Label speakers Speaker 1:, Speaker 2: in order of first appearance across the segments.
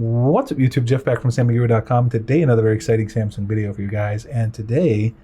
Speaker 1: What's up, YouTube? Jeff back from SamyGuru.com. Today, another very exciting Samsung video for you guys. And today,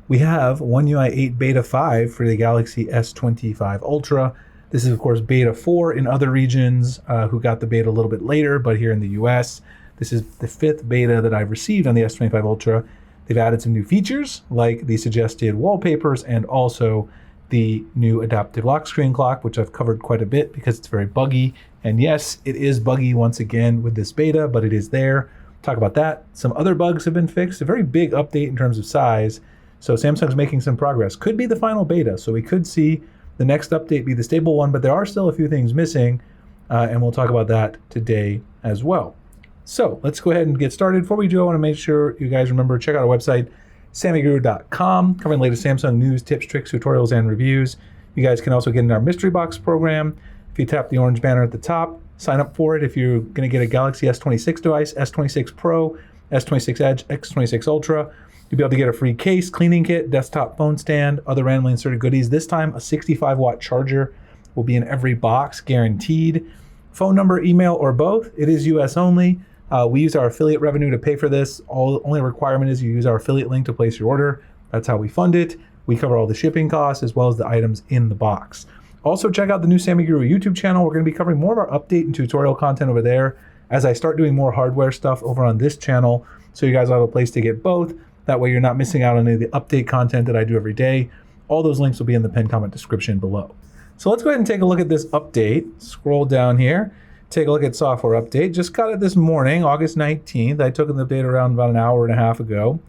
Speaker 1: we have One UI 8 Beta 5 for the Galaxy S25 Ultra. This is, of course, Beta 4 in other regions who got the beta a little bit later, but here in the US, this is the 5th beta that I've received on the S25 Ultra. They've added some new features, like the suggested wallpapers and also the new adaptive lock screen clock, which I've covered quite a bit because it's very buggy. And yes, it is buggy once again with this beta, but it is there. Talk about that. Some other bugs have been fixed. A very big update in terms of size. So Samsung's making some progress. Could be the final beta, so we could see the next update be the stable one, but there are still a few things missing, and we'll talk about that today as well. So let's go ahead and get started. Before we do, I want to make sure you guys remember, check out our website, SamyGuru.com, covering the latest Samsung news, tips, tricks, tutorials, and reviews. You guys can also get in our mystery box program. If you tap the orange banner at the top, sign up for it. If you're going to get a Galaxy S26 device, S26 Pro, S26 Edge, S26 Ultra, you'll be able to get a free case, cleaning kit, desktop phone stand, other randomly inserted goodies. This time, a 65-watt charger will be in every box, guaranteed. Phone number, email, or both. It is US only. We use our affiliate revenue to pay for this. Only requirement is you use our affiliate link to place your order. That's how we fund it. We cover all the shipping costs as well as the items in the box. Also, check out the new SamyGuru YouTube channel. We're going to be covering more of our update and tutorial content over there as I start doing more hardware stuff over on this channel. So you guys will have a place to get both. That way you're not missing out on any of the update content that I do every day. All those links will be in the pinned comment description below. So let's go ahead and take a look at this update. Scroll down here. Take a look at software update. Just got it this morning, August 19th. I took an update around about an hour and a half ago.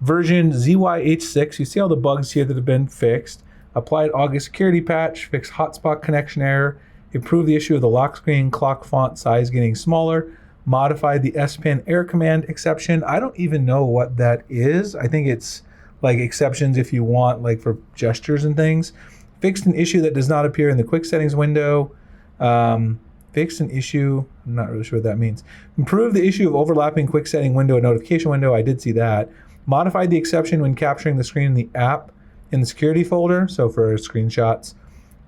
Speaker 1: Version ZYH6. You see all the bugs here that have been fixed. Applied August security patch, fixed hotspot connection error, improved the issue of the lock screen clock font size getting smaller, modified the S Pen air command exception. I don't even know what that is. I think it's like exceptions if you want, like for gestures and things. Fixed an issue that does not appear in the quick settings window. Fixed an issue, I'm not really sure what that means. Improved the issue of overlapping quick setting window and notification window. I did see that. Modified the exception when capturing the screen in the app in the security folder, so for screenshots.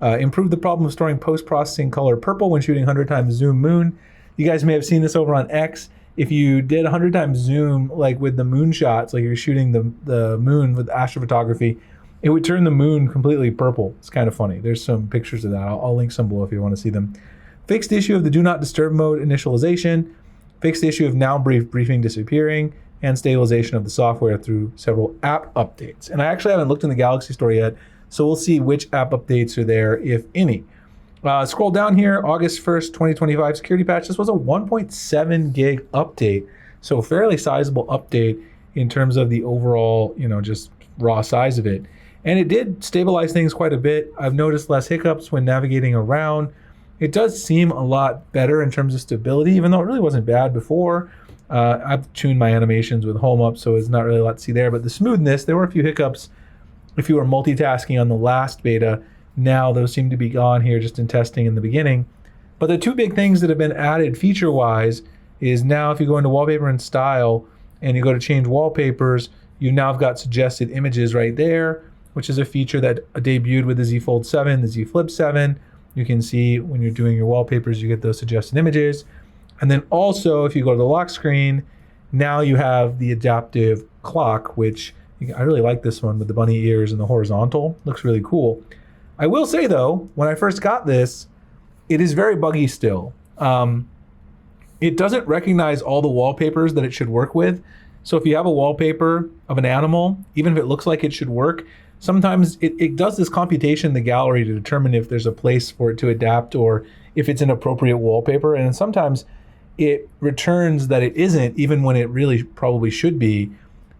Speaker 1: Improved the problem of storing post-processing color purple when shooting 100 times zoom moon. You guys may have seen this over on X. If you did 100 times zoom, like with the moon shots, like you're shooting the moon with astrophotography, it would turn the moon completely purple. It's kind of funny. There's some pictures of that. I'll link some below if you want to see them. Fixed the issue of the do not disturb mode initialization. Fixed the issue of now briefing disappearing, and stabilization of the software through several app updates. And I actually haven't looked in the Galaxy Store yet, so we'll see which app updates are there, if any. Scroll down here, August 1st, 2025 security patch. This was a 1.7 gig update, so a fairly sizable update in terms of the overall, just raw size of it. And it did stabilize things quite a bit. I've noticed less hiccups when navigating around. It does seem a lot better in terms of stability, even though it really wasn't bad before. I've tuned my animations with home up, so it's not really a lot to see there. But the smoothness, there were a few hiccups if you were multitasking on the last beta. Now those seem to be gone here just in testing in the beginning. But the two big things that have been added feature-wise is now if you go into wallpaper and style and you go to change wallpapers, you now have got suggested images right there, which is a feature that debuted with the Z Fold 7, the Z Flip 7. You can see when you're doing your wallpapers, you get those suggested images. And then also, if you go to the lock screen, now you have the adaptive clock, which I really like this one with the bunny ears and the horizontal. Looks really cool. I will say though, when I first got this, it is very buggy still. It doesn't recognize all the wallpapers that it should work with. So if you have a wallpaper of an animal, even if it looks like it should work, sometimes it does this computation in the gallery to determine if there's a place for it to adapt or if it's an appropriate wallpaper. And sometimes it returns that it isn't, even when it really probably should be.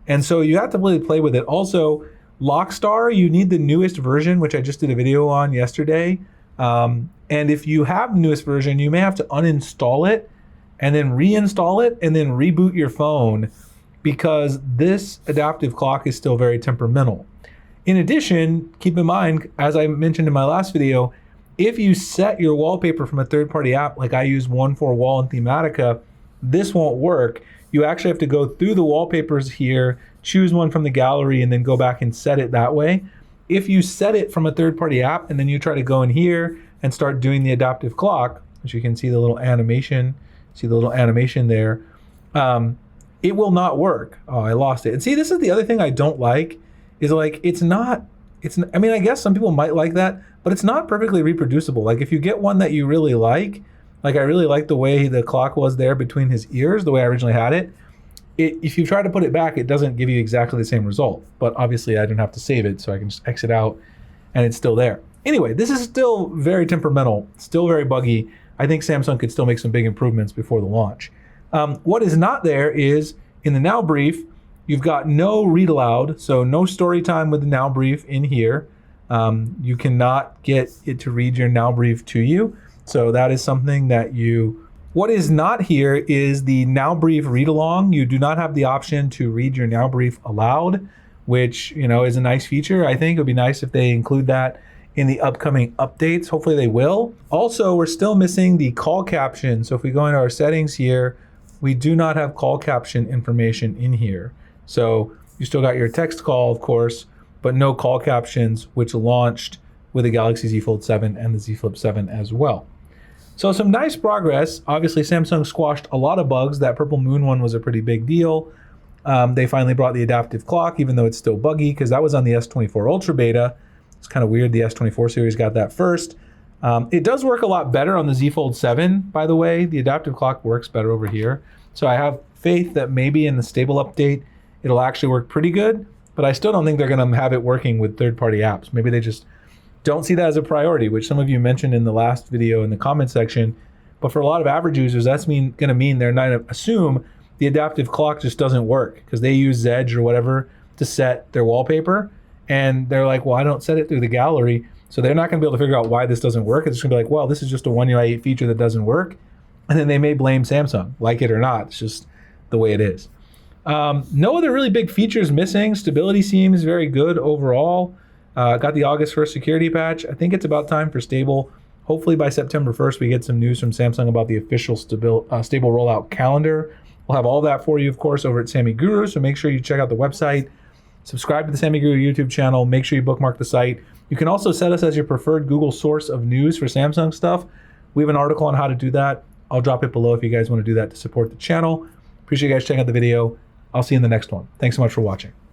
Speaker 1: And so you have to really play with it. Also, Lockstar, you need the newest version, which I just did a video on yesterday. And if you have the newest version, you may have to uninstall it and then reinstall it and then reboot your phone because this adaptive clock is still very temperamental. In addition, keep in mind, as I mentioned in my last video, if you set your wallpaper from a third-party app, like I use One4Wall and Thematica, this won't work. You actually have to go through the wallpapers here, choose one from the gallery, and then go back and set it that way. If you set it from a third-party app and then you try to go in here and start doing the adaptive clock, which you can see the little animation See the little animation there. It will not work. Oh, I lost it. And see, this is the other thing I don't like, is like, I mean, I guess some people might like that, but it's not perfectly reproducible. Like if you get one that you really like I really like the way the clock was there between his ears, the way I originally had it. If you try to put it back, it doesn't give you exactly the same result. But obviously I don't have to save it, so I can just exit out and it's still there. Anyway, this is still very temperamental, still very buggy. I think Samsung could still make some big improvements before the launch. What is not there is, in the Now Brief, you've got no read aloud, so no story time with the Now Brief in here. You cannot get it to read your Now Brief to you. So that is something that what is not here is the Now Brief read along. You do not have the option to read your Now Brief aloud, which, is a nice feature. I think it would be nice if they include that in the upcoming updates. Hopefully they will. Also, we're still missing the call caption. So if we go into our settings here, we do not have call caption information in here. So you still got your text call, of course, but no call captions, which launched with the Galaxy Z Fold 7 and the Z Flip 7 as well. So some nice progress. Obviously, Samsung squashed a lot of bugs. That Purple Moon one was a pretty big deal. They finally brought the adaptive clock, even though it's still buggy, because that was on the S24 Ultra beta. It's kind of weird the S24 series got that first. It does work a lot better on the Z Fold 7, by the way. The adaptive clock works better over here. So I have faith that maybe in the stable update, it'll actually work pretty good, but I still don't think they're going to have it working with third-party apps. Maybe they just don't see that as a priority, which some of you mentioned in the last video in the comment section. But for a lot of average users, that's going to mean they're not assume the adaptive clock just doesn't work because they use Zedge or whatever to set their wallpaper. And they're like, well, I don't set it through the gallery. So they're not going to be able to figure out why this doesn't work. It's just going to be like, well, this is just a One UI 8 feature that doesn't work. And then they may blame Samsung, like it or not. It's just the way it is. No other really big features missing. Stability seems very good overall. Got the August 1st security patch. I think it's about time for stable. Hopefully by September 1st, we get some news from Samsung about the official stable rollout calendar. We'll have all that for you, of course, over at Sammy Guru. So make sure you check out the website. Subscribe to the Sammy Guru YouTube channel. Make sure you bookmark the site. You can also set us as your preferred Google source of news for Samsung stuff. We have an article on how to do that. I'll drop it below if you guys want to do that to support the channel. Appreciate you guys checking out the video. I'll see you in the next one. Thanks so much for watching.